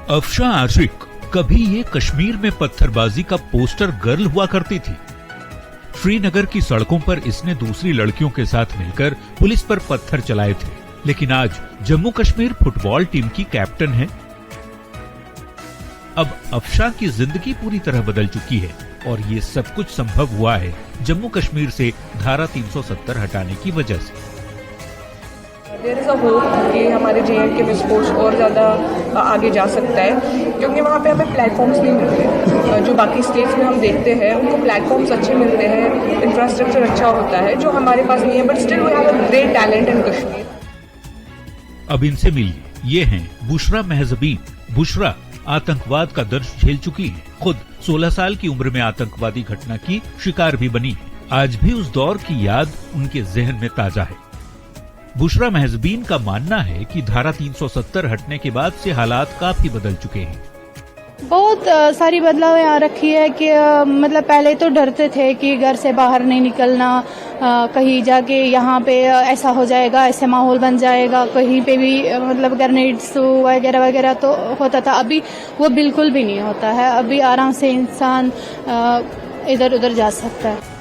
अफशा आशिक कभी ये कश्मीर में पत्थरबाजी का पोस्टर गर्ल हुआ करती थी। श्रीनगर की सड़कों पर इसने दूसरी लड़कियों के साथ मिलकर पुलिस पर पत्थर चलाए थे, लेकिन आज जम्मू कश्मीर फुटबॉल टीम की कैप्टन है। अब अफशा की जिंदगी पूरी तरह बदल चुकी है और ये सब कुछ संभव हुआ है जम्मू कश्मीर से धारा 370 हटाने की वजह से। देयर इज़ अ होप कि हमारे JNK में स्पोर्ट्स और ज़्यादा आगे जा सकता है, क्योंकि वहाँ पे हमें प्लेटफॉर्म्स नहीं मिलते। जो बाकी स्टेट्स में हम देखते हैं उनको प्लेटफॉर्म्स अच्छे मिलते हैं, इंफ्रास्ट्रक्चर अच्छा होता है, जो हमारे पास नहीं है। But still we have a great talent in Kashmir. अब इनसे मिलिए, ये हैं बुशरा महजबीन। बुशरा आतंकवाद का दर्द झेल चुकी हैं। खुद 16 साल की उम्र में आतंकवादी घटना की शिकार भी बनी। आज भी उस दौर की याद उनके जहन में ताजा है। बुशरा महजबीन का मानना है कि धारा 370 हटने के बाद से हालात काफी बदल चुके हैं। बहुत सारी बदलाव यहाँ रखी है कि मतलब पहले तो डरते थे कि घर से बाहर नहीं निकलना, कहीं जाके यहाँ पे ऐसा हो जाएगा, ऐसे माहौल बन जाएगा, कहीं पे भी मतलब ग्रेनेड्स वगैरह वगैरह तो होता था। अभी वो बिल्कुल भी नहीं होता है। अभी आराम से इंसान इधर उधर जा सकता है।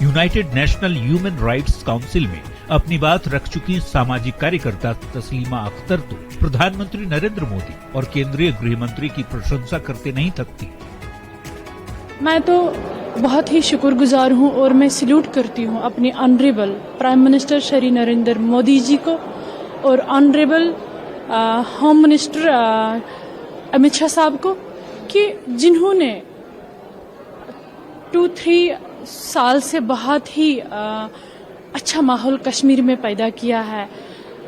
United national human rights council में अपनी बात रख चुकी सामाजिक कार्यकर्ता तस्लीमा अख्तर तो प्रधानमंत्री नरेंद्र मोदी और केंद्रीय गृह मंत्री की प्रशंसा करते नहीं थकती। मैं तो बहुत ही शुक्रगुजार हूं और मैं सैल्यूट करती हूं अपने honourable prime minister Shri Narendra Modi ji को और honourable home minister Amit Shah साहब को, कि जिन्होंने 2-3 साल से बहुत ही अच्छा माहौल कश्मीर में पैदा किया है।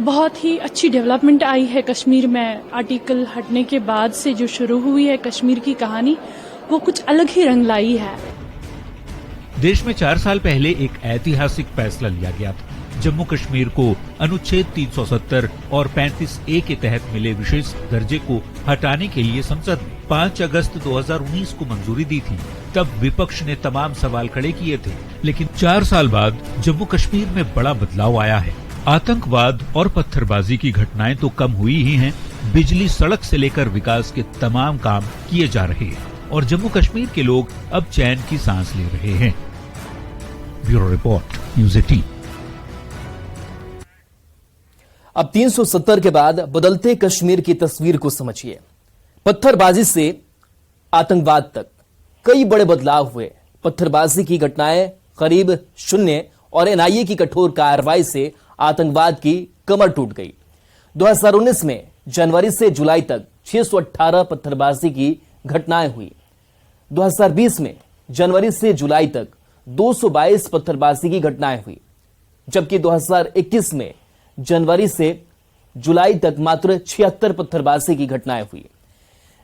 बहुत ही अच्छी डेवलपमेंट आई है कश्मीर में। आर्टिकल हटने के बाद से जो शुरू हुई है कश्मीर की कहानी, वो कुछ अलग ही रंग लाई है। देश में 4 साल पहले एक ऐतिहासिक फैसला लिया गया था। जम्मू कश्मीर को अनुच्छेद 370 और 35A के तहत मिले विशेष दर्जे को हटाने के लिए संसद ने 5 अगस्त 2019 को मंजूरी दी थी। तब विपक्ष ने तमाम सवाल खड़े किए थे, लेकिन 4 साल बाद जम्मू कश्मीर में बड़ा बदलाव आया है। आतंकवाद और पत्थरबाजी की घटनाएं तो कम हुई ही हैं, बिजली, सड़क से लेकर विकास के तमाम काम किए जा रहे हैं और जम्मू कश्मीर के लोग अब चैन की सांस ले रहे हैं। Bureau report, news 18। अब 370 के बाद बदलते कश्मीर की तस्वीर को समझिए। पत्थरबाजी से आतंकवाद तक कई बड़े बदलाव हुए। पत्थरबाजी की घटनाएं करीब शून्य और NIA की कठोर कार्रवाई से आतंकवाद की कमर टूट गई। 2019 में जनवरी से जुलाई तक 618 पत्थरबाजी की घटनाएं हुई। 2020 में जनवरी से जुलाई तक 222 पत्थरबाजी की घटनाएं हुई, जबकि 2021 में जनवरी से जुलाई तक मात्र 76 पत्थरबाजी की घटनाएं हुई।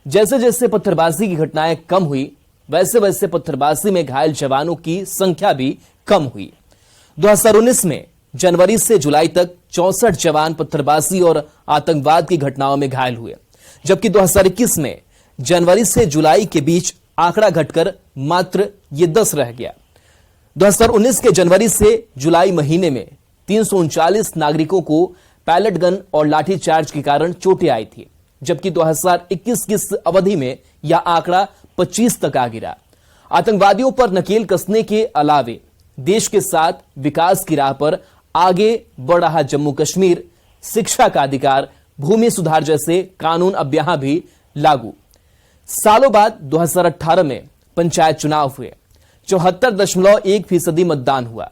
जैसे जैसे पत्थरबाजी की घटनाएं कम हुई, वैसे वैसे पत्थरबाजी में घायल जवानों की संख्या भी कम हुई। 2019 में जनवरी से जुलाई तक 64 जवान पत्थरबाजी और आतंकवाद की घटनाओं में घायल हुए, जबकि 2021 में जनवरी से जुलाई के बीच आंकड़ा घटकर मात्र ये 10 रह गया। 2019 के जनवरी से जुलाई महीने में 339 नागरिकों को पैलेट गन और लाठीचार्ज के कारण चोटें आई थी, जबकि 2021 की इस अवधि में यह आंकड़ा 25 तक आ गिरा। आतंकवादियों पर नकेल कसने के अलावे देश के साथ विकास की राह पर आगे बढ़ रहा जम्मू कश्मीर, शिक्षा का अधिकार, भूमि सुधार जैसे कानून अब यहां भी लागू। सालों बाद 2018 में पंचायत चुनाव हुए। 74.1% मतदान हुआ।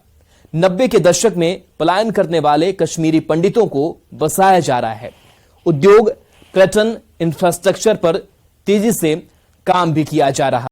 90 के दशक में पलायन करने वाले कश्मीरी पंडितों को बसाया जा रहा है। उद्योग, पर्यटन, इंफ्रास्ट्रक्चर पर तेजी से काम भी किया जा रहा है।